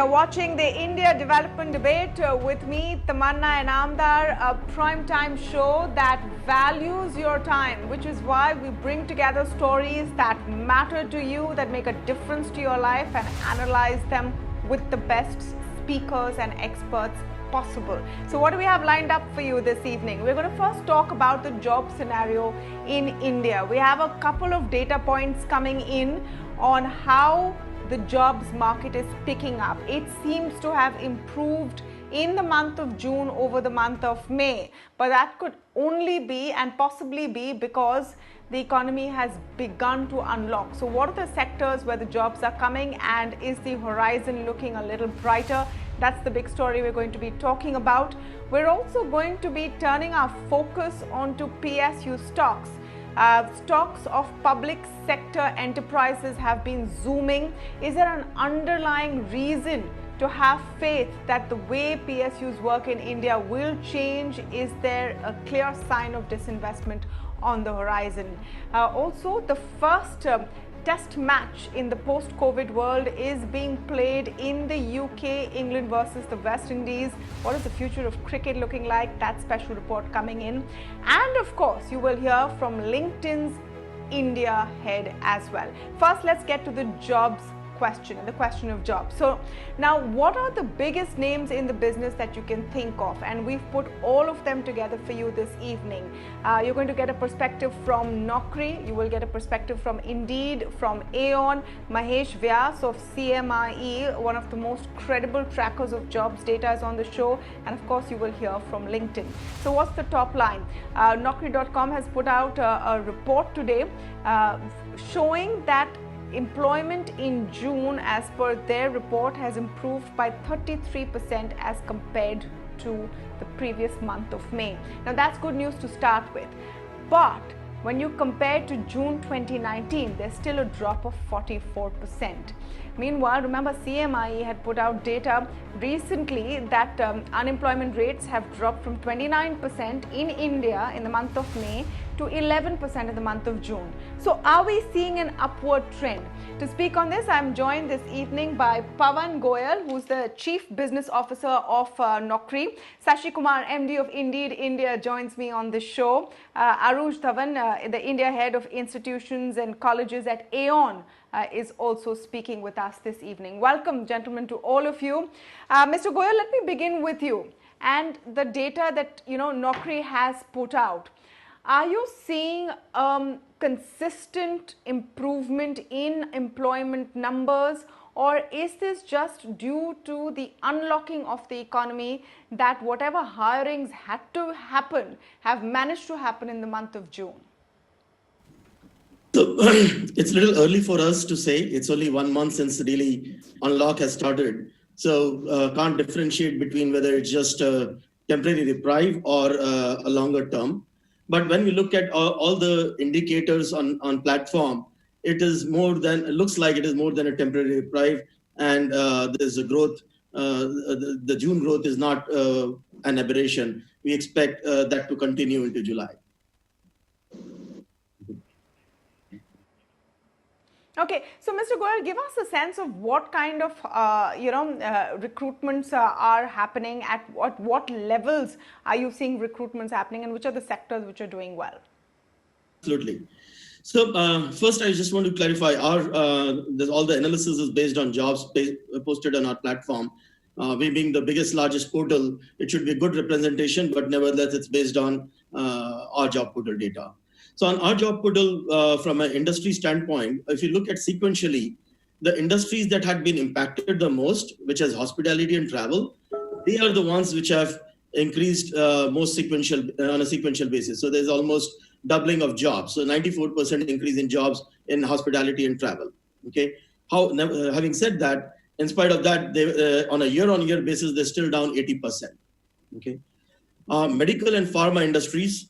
You're watching the India Development Debate with me, Tamanna Inamdar, a prime-time show that values your time, which is why we bring together stories that matter to you, that make a difference to your life, and analyze them with the best speakers and experts possible. So what do we have lined up for you this evening? We're going to first talk about the job scenario in India. We have a couple of data points coming in on how the jobs market is picking up. It seems to have improved in the month of June over the month of May, but that could only be and possibly be because the economy has begun to unlock. So what are the sectors where the jobs are coming, and is the horizon looking a little brighter? That's the big story we're going to be talking about. We're also going to be turning our focus onto PSU stocks. Stocks of public sector enterprises have been zooming. Is there an underlying reason to have faith that the way PSUs work in India will change? Is there a clear sign of disinvestment on the horizon? Also, the first test match in the post-COVID world is being played in the UK, England versus the West Indies. What is the future of cricket looking like? That special report coming in. And of course, you will hear from LinkedIn's India head as well. First, let's get to the jobs question, the question of jobs. So now, what are the biggest names in the business that you can think of? And we've put all of them together for you this evening. You're going to get a perspective from Naukri, you will get a perspective from Indeed, from Aon, Mahesh Vyas of CMIE, one of the most credible trackers of jobs data, is on the show, and of course you will hear from LinkedIn. So what's the top line? Naukri.com has put out a report today showing that employment in June, as per their report, has improved by 33% as compared to the previous month of May. Now that's good news to start with, but when you compare to June 2019, there's still a drop of 44%. Meanwhile, remember, CMIE had put out data recently that unemployment rates have dropped from 29% in India in the month of May to 11% in the month of June. So are we seeing an upward trend? To speak on this, I'm joined this evening by Pawan Goyal, who's the Chief Business Officer of Naukri. Sashi Kumar, MD of Indeed India, joins me on the show. Arush Dhawan, the India Head of Institutions and Colleges at Aon, is also speaking with us this evening. Welcome, gentlemen, to all of you. Mr. Goyal, let me begin with you and the data that Naukri has put out. Are you seeing consistent improvement in employment numbers, or is this just due to the unlocking of the economy that whatever hirings had to happen have managed to happen in the month of June? So it's a little early for us to say. It's only 1 month since the daily unlock has started. So can't differentiate between whether it's just a temporary reprieve or a longer term. But when we look at all the indicators on platform, it looks like it is more than a temporary reprieve, and there's a growth. The June growth is not an aberration. We expect that to continue into July. Okay, so Mr. Goyal, give us a sense of what kind of recruitments are happening, at what levels are you seeing recruitments happening, and which are the sectors which are doing well? Absolutely. So first, I just want to clarify, all the analysis is based on jobs posted on our platform. We being the largest portal, it should be a good representation, but nevertheless, it's based on our job portal data. So on our job portal, from an industry standpoint, if you look at sequentially, the industries that had been impacted the most, which is hospitality and travel, they are the ones which have increased most on a sequential basis. So there's almost doubling of jobs. So 94% increase in jobs in hospitality and travel. Okay. Having said that, in spite of that, they, on a year-on-year basis, they're still down 80%. Okay. Medical and pharma industries,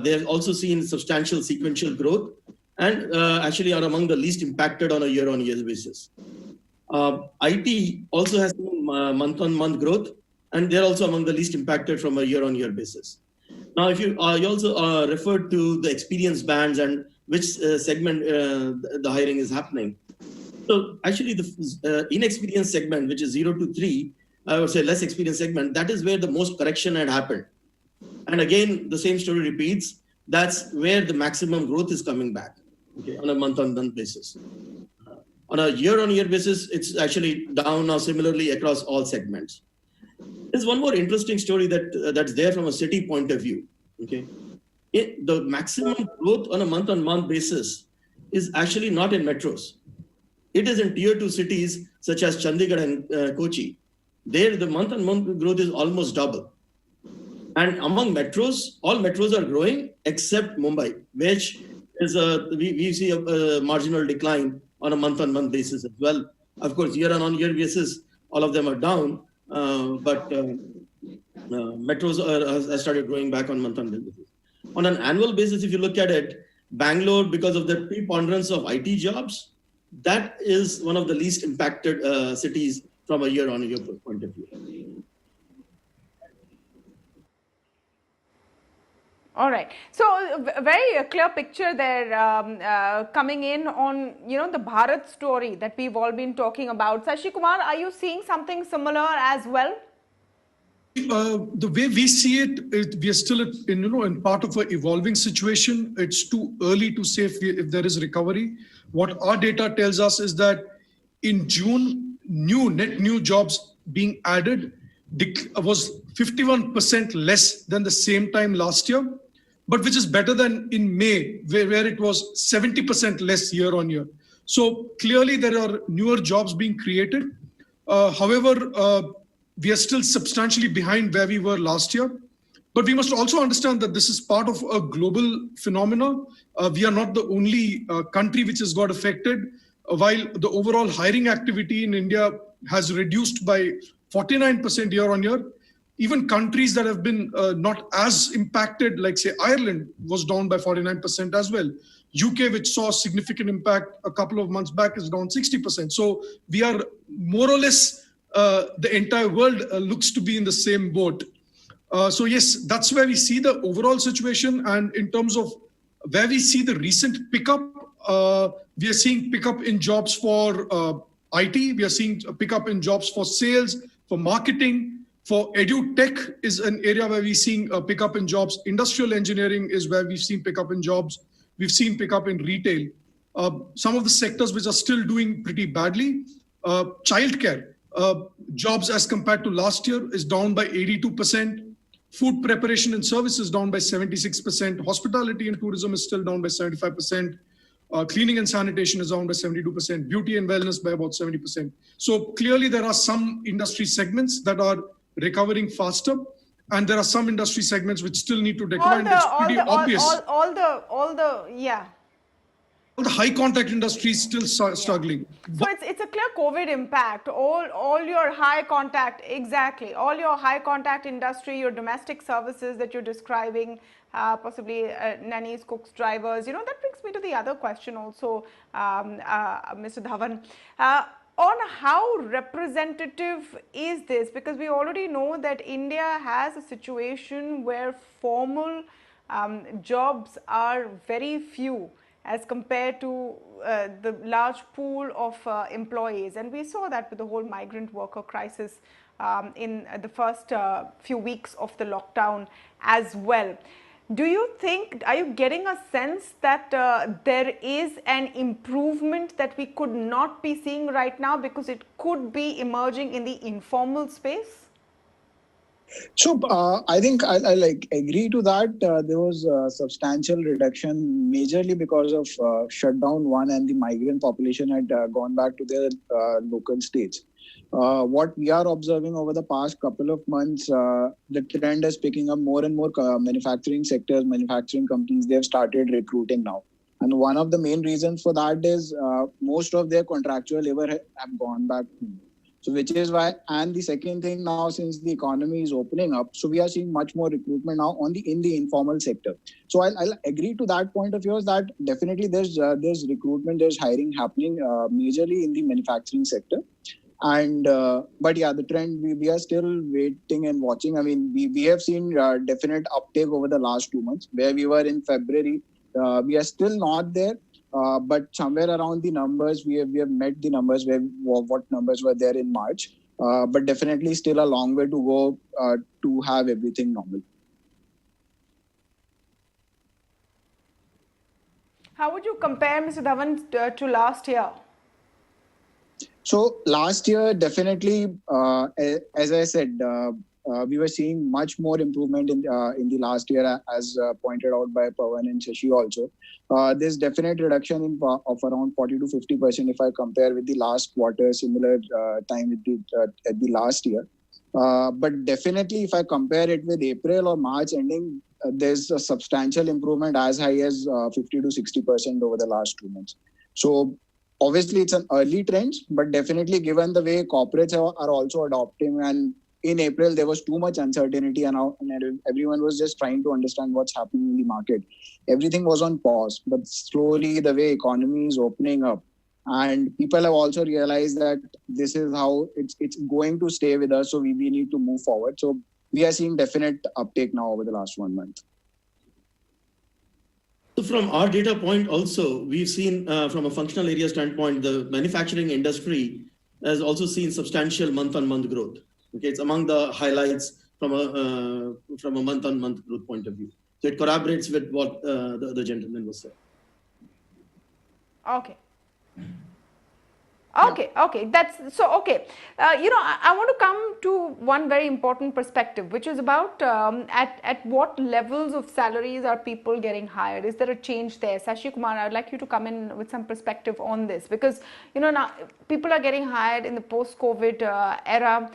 they've also seen substantial sequential growth, and actually are among the least impacted on a year-on-year basis. IT also has seen month-on-month growth, and they're also among the least impacted from a year-on-year basis. Now, if you also referred to the experience bands and which segment the hiring is happening. So actually the inexperienced segment, which is 0 to 3, I would say less experienced segment, that is where the most correction had happened. And again, the same story repeats. That's where the maximum growth is coming back, okay, on a month-on-month basis. On a year-on-year basis, it's actually down now similarly across all segments. There's one more interesting story that's there from a city point of view. Okay, the maximum growth on a month-on-month basis is actually not in metros. It is in tier 2 cities such as Chandigarh and Kochi. There, the month-on-month growth is almost double. And among metros, all metros are growing except Mumbai, which is we see a marginal decline on a month-on-month basis as well. Of course, year-on-year basis, all of them are down, but metros have started growing back on month-on-month basis. On an annual basis, if you look at it, Bangalore, because of the preponderance of IT jobs, that is one of the least impacted cities from a year-on-year point of view. All right. So very clear picture there coming in on, the Bharat story that we've all been talking about. Sashi Kumar, are you seeing something similar as well? The way we see it, we are still in part of an evolving situation. It's too early to say if there is recovery. What our data tells us is that in June, net new jobs being added was 51% less than the same time last year, but which is better than in May, where it was 70% less year on year. So clearly there are newer jobs being created. However, we are still substantially behind where we were last year. But we must also understand that this is part of a global phenomenon. We are not the only country which has got affected. While the overall hiring activity in India has reduced by 49% year on year, even countries that have been not as impacted, like say Ireland, was down by 49% as well. UK, which saw significant impact a couple of months back, is down 60%. So we are more or less, the entire world looks to be in the same boat. So yes, that's where we see the overall situation. And in terms of where we see the recent pickup, we are seeing pickup in jobs for IT. We are seeing a pickup in jobs for sales, for marketing, for edu tech is an area where we're seeing a pickup in jobs. Industrial engineering is where we've seen pickup in jobs. We've seen pickup in retail. Some of the sectors which are still doing pretty badly, childcare, jobs as compared to last year is down by 82%. Food preparation and services down by 76%. Hospitality and tourism is still down by 75%. Cleaning and sanitation is down by 72%. Beauty and wellness by about 70%. So clearly there are some industry segments that are recovering faster, and there are some industry segments which still need to recover. It's pretty obvious. All The high contact industry is still struggling. So it's a clear COVID impact. All your high contact, exactly, all your high contact industry, your domestic services that you're describing, possibly nannies, cooks, drivers. That brings me to the other question also, Mr. Dhawan. On how representative is this? Because we already know that India has a situation where formal jobs are very few as compared to the large pool of employees. And we saw that with the whole migrant worker crisis in the first few weeks of the lockdown as well. Do you think, are you getting a sense that there is an improvement that we could not be seeing right now because it could be emerging in the informal space? So I think I agree to that. There was a substantial reduction, majorly because of shutdown one, and the migrant population had gone back to their local states. What we are observing over the past couple of months, the trend is picking up. More and more manufacturing sectors, manufacturing companies, they have started recruiting now. And one of the main reasons for that is most of their contractual labor have gone back home. So which is why, and the second thing now, since the economy is opening up, so we are seeing much more recruitment now in the informal sector. So I'll agree to that point of yours that definitely there's recruitment, there's hiring happening majorly in the manufacturing sector. And but yeah, the trend, we are still waiting and watching. I mean, we have seen definite uptake over the last 2 months, where we were in February. We are still not there. but somewhere around the numbers, we have met the numbers where what numbers were there in March. But definitely still a long way to go to have everything normal. How would you compare, Mr. Dhawan, to last year? So last year, definitely, as I said, we were seeing much more improvement in the last year, as pointed out by Pawan and Sashi also. There's definite reduction of around 40 to 50% if I compare with the last quarter, similar time with at the last year. But definitely, if I compare it with April or March ending, there's a substantial improvement as high as 50 to 60% over the last 2 months. So obviously, it's an early trend, but definitely given the way corporates are also adopting, and in April, there was too much uncertainty and everyone was just trying to understand what's happening in the market. Everything was on pause, but slowly the way economy is opening up, and people have also realized that this is how it's going to stay with us. So we need to move forward. So we are seeing definite uptake now over the last 1 month. So from our data point also, we've seen from a functional area standpoint, the manufacturing industry has also seen substantial month-on-month growth. Okay, it's among the highlights from a month-on-month growth point of view. So it corroborates with what the other gentleman was saying. Okay. Okay. That's so. Okay, I want to come to one very important perspective, which is about at what levels of salaries are people getting hired? Is there a change there? Sashi Kumar, I'd like you to come in with some perspective on this, because now people are getting hired in the post-COVID era.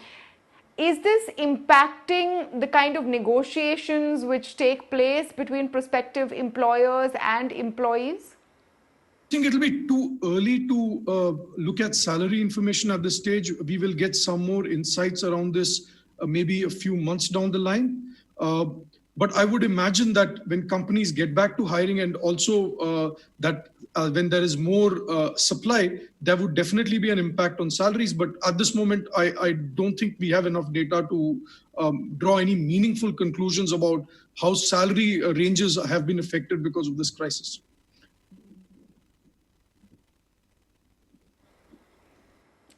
Is this impacting the kind of negotiations which take place between prospective employers and employees? I think it'll be too early to look at salary information at this stage. We will get some more insights around this maybe a few months down the line. But I would imagine that when companies get back to hiring, and also that when there is more supply, there would definitely be an impact on salaries. But at this moment, I don't think we have enough data to draw any meaningful conclusions about how salary ranges have been affected because of this crisis.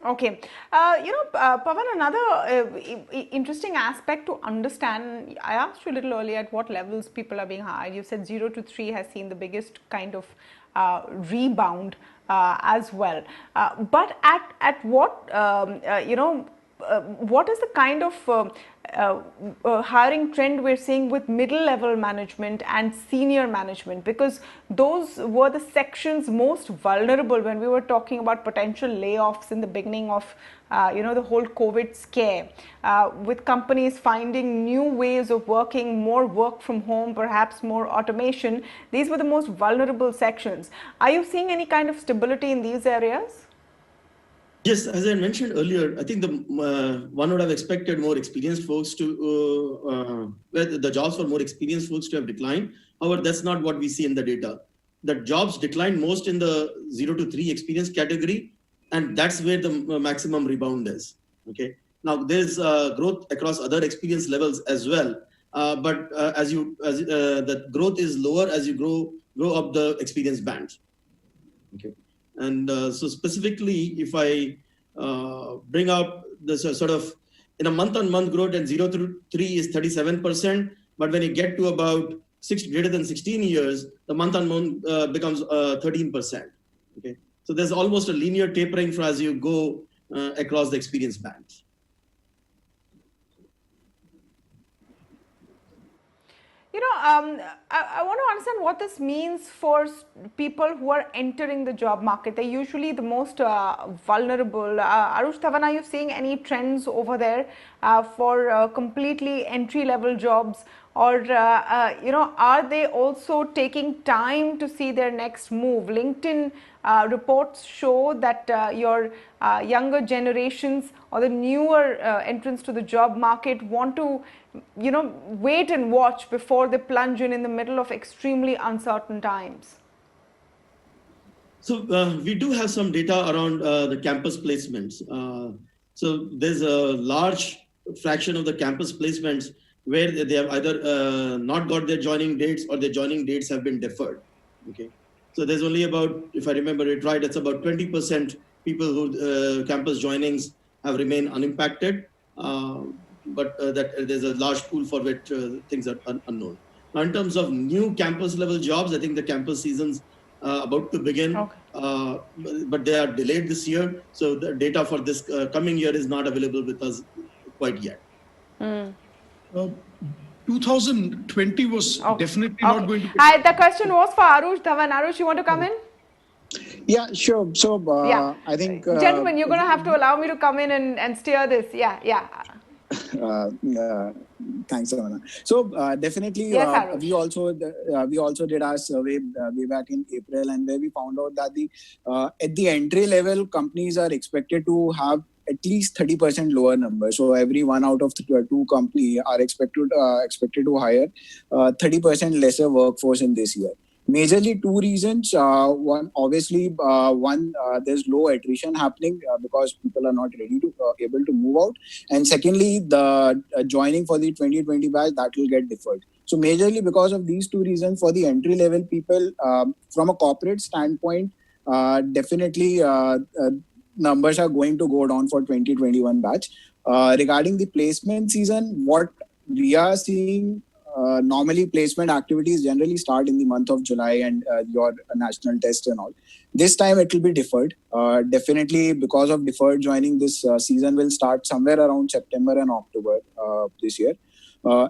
Okay, Pawan, another interesting aspect to understand. I asked you a little earlier at what levels people are being hired. You said 0 to 3 has seen the biggest kind of rebound as well. But at what what is the kind of hiring trend we're seeing with middle level management and senior management, because those were the sections most vulnerable when we were talking about potential layoffs in the beginning of the whole COVID scare, with companies finding new ways of working, more work from home, perhaps more automation. These were the most vulnerable sections. Are you seeing any kind of stability in these areas? Yes, as I mentioned earlier, I think one would have expected more experienced folks to, the jobs for more experienced folks to have declined. However, that's not what we see in the data. The jobs declined most in the 0 to 3 experience category, and that's where the maximum rebound is. Okay. Now there's growth across other experience levels as well, but the growth is lower as you grow up the experience bands. Okay. And so specifically, if I bring up the sort of in a month-on-month growth, and 0 to 3 is 37%, but when you get to about greater than 16 years, the month-on-month becomes 13%. Okay, so there's almost a linear tapering for as you go across the experience bands. I want to understand what this means for people who are entering the job market. They're usually the most vulnerable. Arush Dhawan, are you seeing any trends over there for completely entry-level jobs? Or, are they also taking time to see their next move? LinkedIn reports show that your younger generations or the newer entrants to the job market want to wait and watch before they plunge in the middle of extremely uncertain times. So we do have some data around the campus placements. So there's a large fraction of the campus placements where they have either not got their joining dates or their joining dates have been deferred. Okay. So there's only about, if I remember it right, it's about 20% people who campus joinings have remained unimpacted, but that there's a large pool for which things are unknown. Now, in terms of new campus level jobs, I think the campus season's about to begin, but they are delayed this year. So the data for this coming year is not available with us quite yet. 2020 was definitely not going to. The question was for Arush Dhawan. Arush, you want to come in? Yeah, sure. So I think gentlemen, you're going to have to allow me to come in and steer this. Yeah. Thanks, Tamanna. So definitely, yes, we also did our survey way back in April, and where we found out that at the entry level, companies are expected to have at least 30% lower number. So every 1 out of 2 company are expected to hire 30% lesser workforce in this year. Majorly 2 reasons. One, obviously, there's low attrition happening because people are not ready to able to move out, and secondly, the joining for the 2020 batch that will get deferred. So majorly because of these 2 reasons, for the entry level people, from a corporate standpoint, definitely numbers are going to go down for 2021 batch. Regarding the placement season, what we are seeing. Normally, placement activities generally start in the month of July and your national tests and all. This time it will be deferred. Definitely because of deferred joining, this season will start somewhere around September and October this year.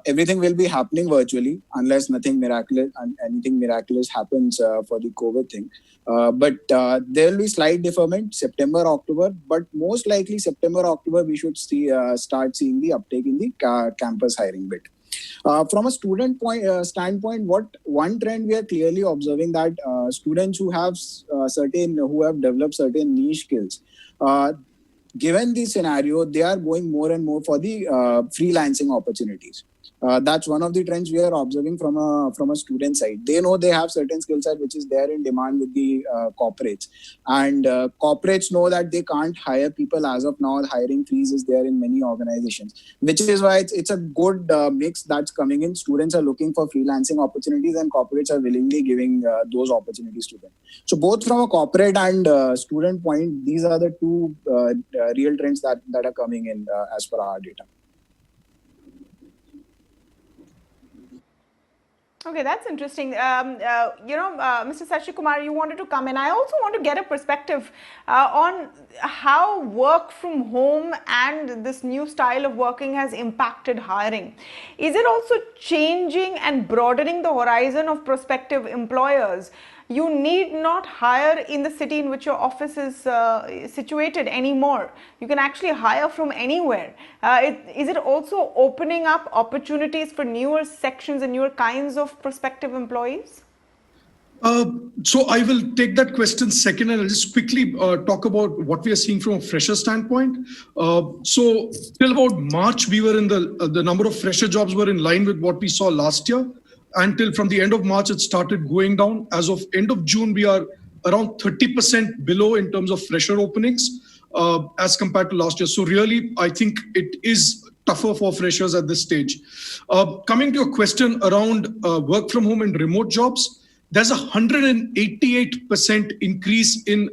Everything will be happening virtually unless anything miraculous happens for the COVID thing. But there will be slight deferment September, October. But most likely September, October we should start seeing the uptake in the campus hiring bit. From a student standpoint, one trend we are clearly observing that students who have developed certain niche skills, given the scenario, they are going more and more for the freelancing opportunities. That's one of the trends we are observing from a student side. They know they have certain skill set which is there in demand with the corporates, and corporates know that they can't hire people as of now. Hiring freeze is there in many organizations, which is why it's a good mix that's coming in. Students are looking for freelancing opportunities, and corporates are willingly giving those opportunities to them. So both from a corporate and student point, these are the 2 real trends that are coming in as per our data. Okay, that's interesting. Mr. Sashi Kumar, you wanted to come in. I also want to get a perspective on how work from home and this new style of working has impacted hiring. Is it also changing and broadening the horizon of prospective employers? You need not hire in the city in which your office is situated anymore. You can actually hire from anywhere. Is it also opening up opportunities for newer sections and newer kinds of prospective employees? So I will take that question second, and I'll just quickly talk about what we are seeing from a fresher standpoint. So till about March, we were in the number of fresher jobs were in line with what we saw last year. Until from the end of March, it started going down. As of end of June, we are around 30% below in terms of fresher openings as compared to last year. So really, I think it is tougher for freshers at this stage. Coming to your question around work from home and remote jobs, there's a 188% increase in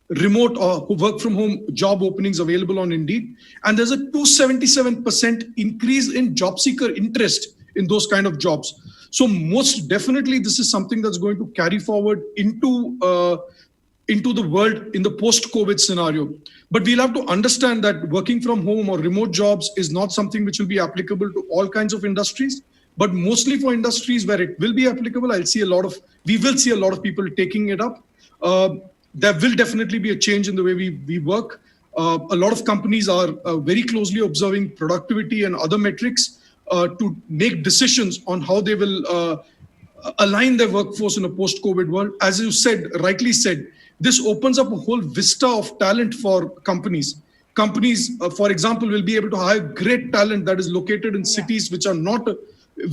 remote or work from home job openings available on Indeed. And there's a 277% increase in job seeker interest in those kind of jobs. So most definitely, this is something that's going to carry forward into the world in the post-COVID scenario. But we'll have to understand that working from home or remote jobs is not something which will be applicable to all kinds of industries, but mostly for industries where it will be applicable. We will see a lot of people taking it up. There will definitely be a change in the way we work. A lot of companies are very closely observing productivity and other metrics to make decisions on how they will align their workforce in a post-COVID world. As you said, rightly said, this opens up a whole vista of talent for companies. Companies, for example, will be able to hire great talent that is located in cities which are not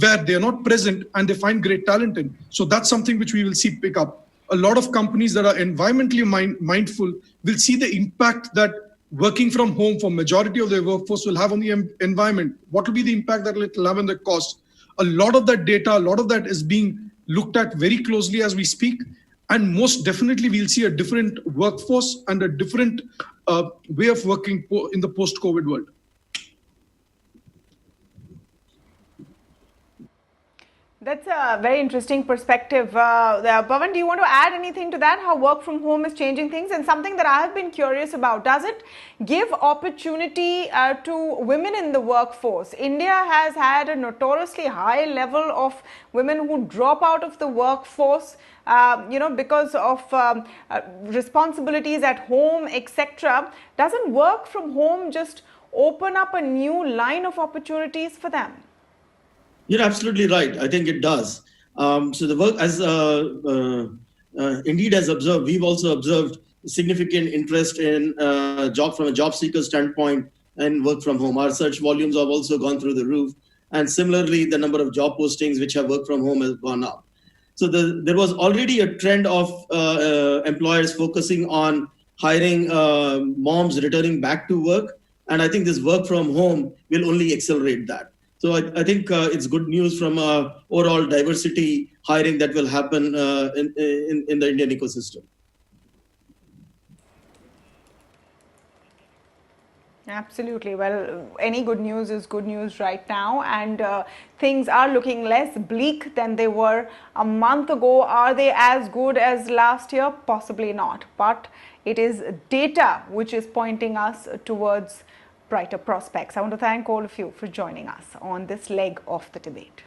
where they are not present, and they find great talent in. So that's something which we will see pick up. A lot of companies that are environmentally mindful will see the impact that working from home for majority of their workforce will have on the environment. What will be the impact that it will have on the cost? A lot of that data, a lot of that is being looked at very closely as we speak. And most definitely, we'll see a different workforce and a different way of working in the post-COVID world. That's a very interesting perspective. Pawan, do you want to add anything to that? How work from home is changing things? And something that I have been curious about, does it give opportunity to women in the workforce? India has had a notoriously high level of women who drop out of the workforce, because of responsibilities at home, etc. Doesn't work from home just open up a new line of opportunities for them? You're absolutely right. I think it does. So the work, as Indeed has observed, we've also observed significant interest in from a job seeker standpoint and work from home. Our search volumes have also gone through the roof. And similarly, the number of job postings which have work from home has gone up. So there was already a trend of employers focusing on hiring moms returning back to work. And I think this work from home will only accelerate that. So I think it's good news from overall diversity hiring that will happen in the Indian ecosystem. Absolutely. Well, any good news is good news right now, and things are looking less bleak than they were a month ago. Are they as good as last year? Possibly not, but it is data which is pointing us towards brighter prospects. I want to thank all of you for joining us on this leg of the debate.